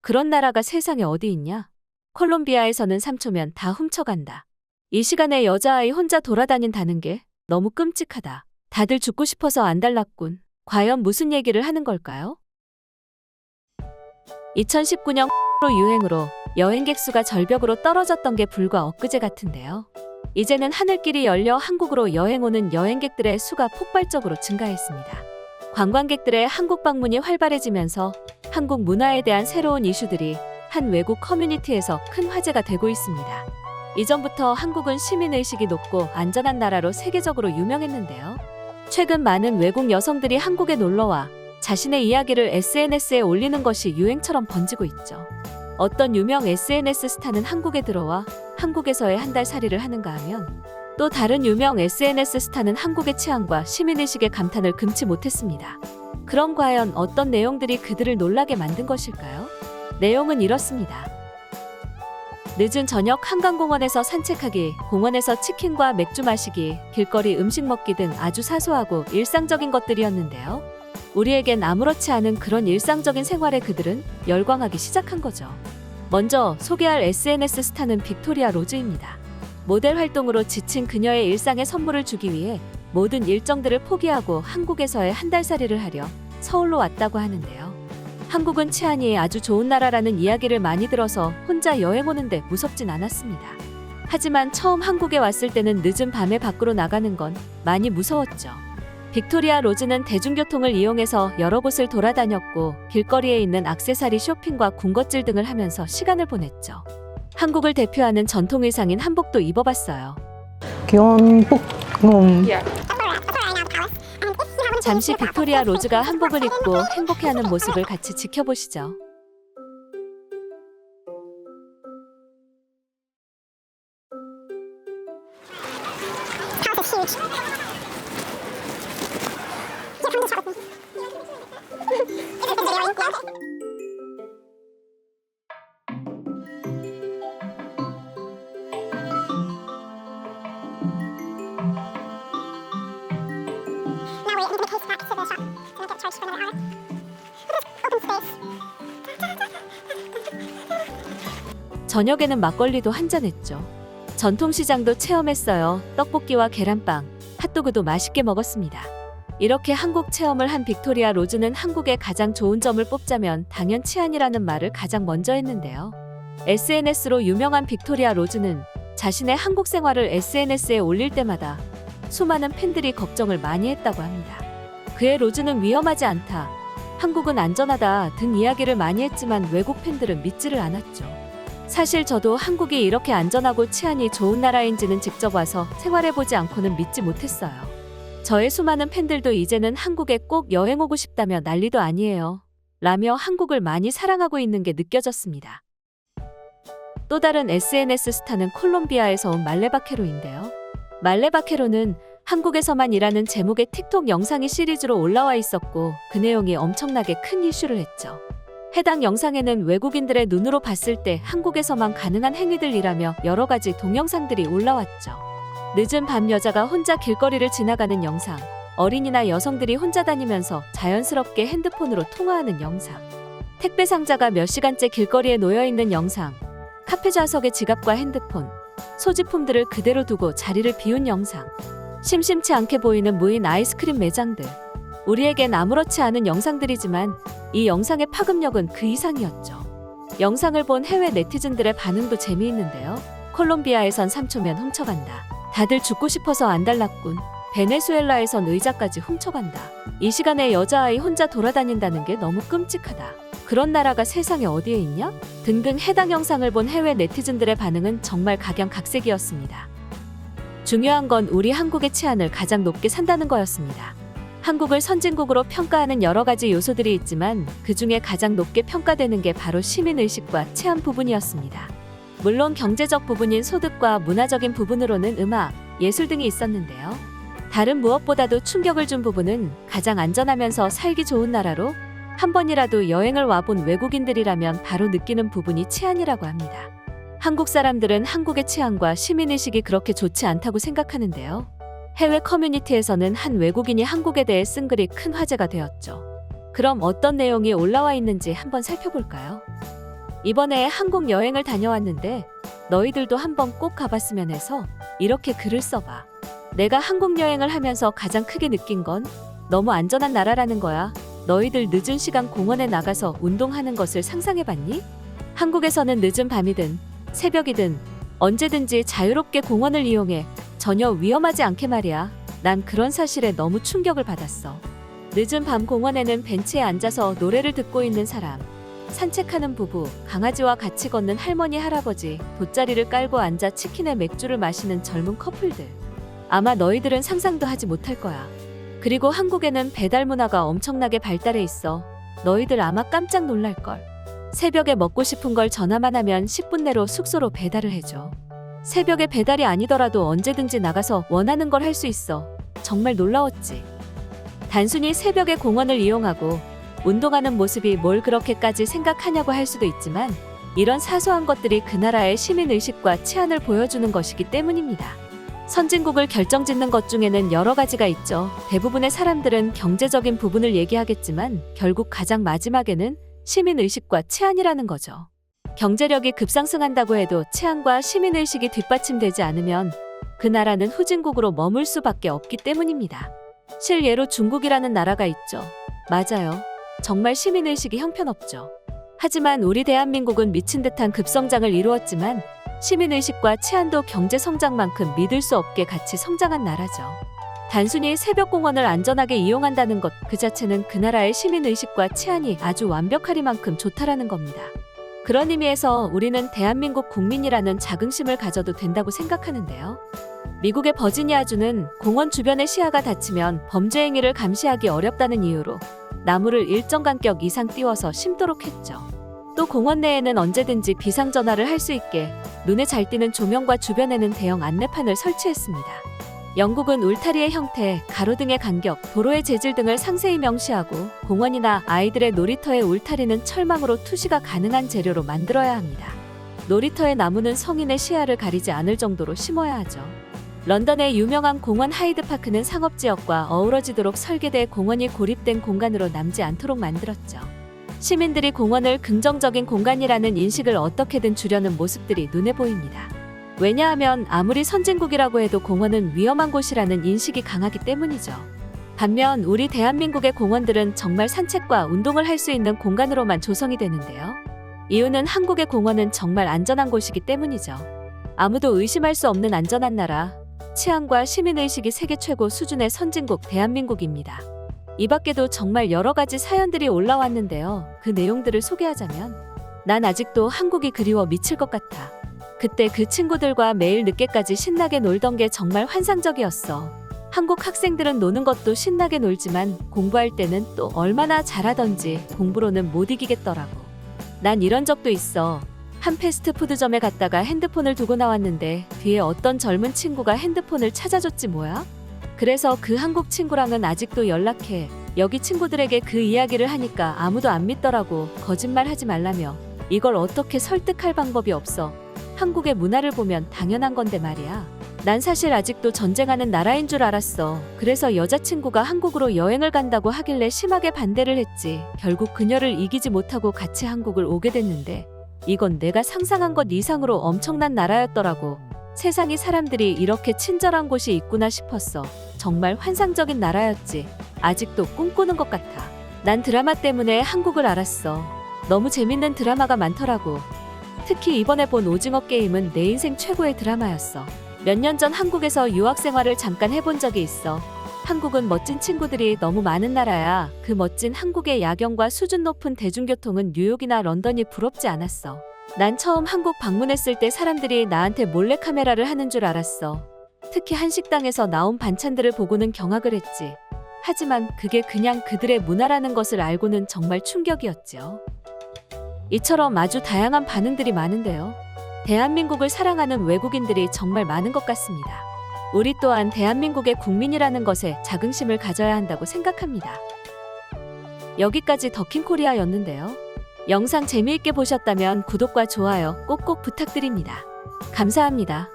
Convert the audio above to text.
그런 나라가 세상에 어디 있냐? 콜롬비아에서는 3초면 다 훔쳐간다. 이 시간에 여자아이 혼자 돌아다닌다는 게 너무 끔찍하다. 다들 죽고 싶어서 안달났군. 과연 무슨 얘기를 하는 걸까요? 2019년 유행으로 여행객 수가 절벽으로 떨어졌던 게 불과 엊그제 같은데요. 이제는 하늘길이 열려 한국으로 여행 오는 여행객들의 수가 폭발적으로 증가했습니다. 관광객들의 한국 방문이 활발해지면서 한국 문화에 대한 새로운 이슈들이 한 외국 커뮤니티에서 큰 화제가 되고 있습니다. 이전부터 한국은 시민의식이 높고 안전한 나라로 세계적으로 유명했는데요. 최근 많은 외국 여성들이 한국에 놀러와 자신의 이야기를 SNS에 올리는 것이 유행처럼 번지고 있죠. 어떤 유명 SNS 스타는 한국에 들어와 한국에서의 한 달 살이를 하는가 하면 또 다른 유명 SNS 스타는 한국의 취향과 시민의식에 감탄을 금치 못했습니다. 그럼 과연 어떤 내용들이 그들을 놀라게 만든 것일까요? 내용은 이렇습니다. 늦은 저녁 한강공원에서 산책하기, 공원에서 치킨과 맥주 마시기, 길거리 음식 먹기 등 아주 사소하고 일상적인 것들이었는데요. 우리에겐 아무렇지 않은 그런 일상적인 생활에 그들은 열광하기 시작한 거죠. 먼저 소개할 SNS 스타는 빅토리아 로즈입니다. 모델 활동으로 지친 그녀의 일상에 선물을 주기 위해 모든 일정들을 포기하고 한국에서의 한 달 살이를 하려 서울로 왔다고 하는데요. 한국은 치안이 아주 좋은 나라라는 이야기를 많이 들어서 혼자 여행 오는데 무섭진 않았습니다. 하지만 처음 한국에 왔을 때는 늦은 밤에 밖으로 나가는 건 많이 무서웠죠. 빅토리아 로즈는 대중교통을 이용해서 여러 곳을 돌아다녔고 길거리에 있는 액세서리 쇼핑과 군것질 등을 하면서 시간을 보냈죠. 한국을 대표하는 전통 의상인 한복도 입어봤어요. 경복 잠시 빅토리아 로즈가 한복을 입고 행복해하는 모습을 같이 지켜보시죠. 저녁에는 막걸리도 한잔했죠. 전통시장도 체험했어요. 떡볶이와 계란빵, 핫도그도 맛있게 먹었습니다. 이렇게 한국 체험을 한 빅토리아 로즈는 한국의 가장 좋은 점을 뽑자면 당연 치안이라는 말을 가장 먼저 했는데요. SNS로 유명한 빅토리아 로즈는 자신의 한국 생활을 SNS에 올릴 때마다 수많은 팬들이 걱정을 많이 했다고 합니다. 그의 로즈는 위험하지 않다, 한국은 안전하다 등 이야기를 많이 했지만 외국 팬들은 믿지를 않았죠. 사실 저도 한국이 이렇게 안전하고 치안이 좋은 나라인지는 직접 와서 생활해보지 않고는 믿지 못했어요. 저의 수많은 팬들도 이제는 한국에 꼭 여행 오고 싶다며 난리도 아니에요. 라며 한국을 많이 사랑하고 있는 게 느껴졌습니다. 또 다른 SNS 스타는 콜롬비아에서 온 말레바케로인데요. 말레바케로는 한국에서만 일하는 제목의 틱톡 영상이 시리즈로 올라와 있었고 그 내용이 엄청나게 큰 이슈를 했죠. 해당 영상에는 외국인들의 눈으로 봤을 때 한국에서만 가능한 행위들이라며 여러 가지 동영상들이 올라왔죠. 늦은 밤 여자가 혼자 길거리를 지나가는 영상, 어린이나 여성들이 혼자 다니면서 자연스럽게 핸드폰으로 통화하는 영상, 택배 상자가 몇 시간째 길거리에 놓여있는 영상, 카페 좌석에 지갑과 핸드폰, 소지품들을 그대로 두고 자리를 비운 영상, 심심치 않게 보이는 무인 아이스크림 매장들. 우리에겐 아무렇지 않은 영상들이지만 이 영상의 파급력은 그 이상이었죠. 영상을 본 해외 네티즌들의 반응도 재미있는데요. 콜롬비아에선 3초면 훔쳐간다. 다들 죽고 싶어서 안달났군. 베네수엘라에선 의자까지 훔쳐간다. 이 시간에 여자아이 혼자 돌아다닌다는 게 너무 끔찍하다. 그런 나라가 세상에 어디에 있냐? 등등 해당 영상을 본 해외 네티즌들의 반응은 정말 각양각색이었습니다. 중요한 건 우리 한국의 치안을 가장 높게 산다는 거였습니다. 한국을 선진국으로 평가하는 여러 가지 요소들이 있지만 그 중에 가장 높게 평가되는 게 바로 시민의식과 치안 부분이었습니다. 물론 경제적 부분인 소득과 문화적인 부분으로는 음악, 예술 등이 있었는데요. 다른 무엇보다도 충격을 준 부분은 가장 안전하면서 살기 좋은 나라로 한 번이라도 여행을 와본 외국인들이라면 바로 느끼는 부분이 치안이라고 합니다. 한국 사람들은 한국의 치안과 시민의식이 그렇게 좋지 않다고 생각하는데요. 해외 커뮤니티에서는 한 외국인이 한국에 대해 쓴 글이 큰 화제가 되었죠. 그럼 어떤 내용이 올라와 있는지 한번 살펴볼까요? 이번에 한국 여행을 다녀왔는데 너희들도 한번 꼭 가봤으면 해서 이렇게 글을 써봐. 내가 한국 여행을 하면서 가장 크게 느낀 건 너무 안전한 나라라는 거야. 너희들 늦은 시간 공원에 나가서 운동하는 것을 상상해봤니? 한국에서는 늦은 밤이든 새벽이든 언제든지 자유롭게 공원을 이용해 전혀 위험하지 않게 말이야. 난 그런 사실에 너무 충격을 받았어. 늦은 밤 공원에는 벤치에 앉아서 노래를 듣고 있는 사람, 산책하는 부부, 강아지와 같이 걷는 할머니, 할아버지, 돗자리를 깔고 앉아 치킨에 맥주를 마시는 젊은 커플들. 아마 너희들은 상상도 하지 못할 거야. 그리고 한국에는 배달 문화가 엄청나게 발달해 있어. 너희들 아마 깜짝 놀랄걸. 새벽에 먹고 싶은 걸 전화만 하면 10분 내로 숙소로 배달을 해줘. 새벽에 배달이 아니더라도 언제든지 나가서 원하는 걸 할 수 있어. 정말 놀라웠지. 단순히 새벽에 공원을 이용하고 운동하는 모습이 뭘 그렇게까지 생각하냐고 할 수도 있지만 이런 사소한 것들이 그 나라의 시민의식과 치안을 보여주는 것이기 때문입니다. 선진국을 결정짓는 것 중에는 여러 가지가 있죠. 대부분의 사람들은 경제적인 부분을 얘기하겠지만 결국 가장 마지막에는 시민의식과 치안이라는 거죠. 경제력이 급상승한다고 해도 치안과 시민의식이 뒷받침되지 않으면 그 나라는 후진국으로 머물 수밖에 없기 때문입니다. 실예로 중국이라는 나라가 있죠. 맞아요. 정말 시민의식이 형편없죠. 하지만 우리 대한민국은 미친 듯한 급성장을 이루었지만 시민의식과 치안도 경제성장만큼 믿을 수 없게 같이 성장한 나라죠. 단순히 새벽 공원을 안전하게 이용한다는 것 그 자체는 그 나라의 시민의식과 치안이 아주 완벽하리만큼 좋다라는 겁니다. 그런 의미에서 우리는 대한민국 국민이라는 자긍심을 가져도 된다고 생각하는데요. 미국의 버지니아주는 공원 주변의 시야가 닫히면 범죄 행위를 감시하기 어렵다는 이유로 나무를 일정 간격 이상 띄워서 심도록 했죠. 또 공원 내에는 언제든지 비상전화를 할 수 있게 눈에 잘 띄는 조명과 주변에는 대형 안내판을 설치했습니다. 영국은 울타리의 형태, 가로등의 간격, 도로의 재질 등을 상세히 명시하고 공원이나 아이들의 놀이터의 울타리는 철망으로 투시가 가능한 재료로 만들어야 합니다. 놀이터의 나무는 성인의 시야를 가리지 않을 정도로 심어야 하죠. 런던의 유명한 공원 하이드파크는 상업지역과 어우러지도록 설계돼 공원이 고립된 공간으로 남지 않도록 만들었죠. 시민들이 공원을 긍정적인 공간이라는 인식을 어떻게든 주려는 모습들이 눈에 보입니다. 왜냐하면 아무리 선진국이라고 해도 공원은 위험한 곳이라는 인식이 강하기 때문이죠. 반면 우리 대한민국의 공원들은 정말 산책과 운동을 할 수 있는 공간으로만 조성이 되는데요. 이유는 한국의 공원은 정말 안전한 곳이기 때문이죠. 아무도 의심할 수 없는 안전한 나라, 치안과 시민의식이 세계 최고 수준의 선진국 대한민국입니다. 이 밖에도 정말 여러 가지 사연들이 올라왔는데요. 그 내용들을 소개하자면 난 아직도 한국이 그리워 미칠 것 같아. 그때 그 친구들과 매일 늦게까지 신나게 놀던 게 정말 환상적이었어. 한국 학생들은 노는 것도 신나게 놀지만 공부할 때는 또 얼마나 잘하던지 공부로는 못 이기겠더라고. 난 이런 적도 있어. 한 패스트푸드점에 갔다가 핸드폰을 두고 나왔는데 뒤에 어떤 젊은 친구가 핸드폰을 찾아줬지 뭐야? 그래서 그 한국 친구랑은 아직도 연락해. 여기 친구들에게 그 이야기를 하니까 아무도 안 믿더라고. 거짓말하지 말라며. 이걸 어떻게 설득할 방법이 없어. 한국의 문화를 보면 당연한 건데 말이야. 난 사실 아직도 전쟁하는 나라인 줄 알았어. 그래서 여자친구가 한국으로 여행을 간다고 하길래 심하게 반대를 했지. 결국 그녀를 이기지 못하고 같이 한국을 오게 됐는데 이건 내가 상상한 것 이상으로 엄청난 나라였더라고. 세상에 사람들이 이렇게 친절한 곳이 있구나 싶었어. 정말 환상적인 나라였지. 아직도 꿈꾸는 것 같아. 난 드라마 때문에 한국을 알았어. 너무 재밌는 드라마가 많더라고. 특히 이번에 본 오징어 게임은 내 인생 최고의 드라마였어. 몇 년 전 한국에서 유학 생활을 잠깐 해본 적이 있어. 한국은 멋진 친구들이 너무 많은 나라야. 그 멋진 한국의 야경과 수준 높은 대중교통은 뉴욕이나 런던이 부럽지 않았어. 난 처음 한국 방문했을 때 사람들이 나한테 몰래카메라를 하는 줄 알았어. 특히 한식당에서 나온 반찬들을 보고는 경악을 했지. 하지만 그게 그냥 그들의 문화라는 것을 알고는 정말 충격이었죠. 이처럼 아주 다양한 반응들이 많은데요. 대한민국을 사랑하는 외국인들이 정말 많은 것 같습니다. 우리 또한 대한민국의 국민이라는 것에 자긍심을 가져야 한다고 생각합니다. 여기까지 더킹코리아였는데요. 영상 재미있게 보셨다면 구독과 좋아요 꼭꼭 부탁드립니다. 감사합니다.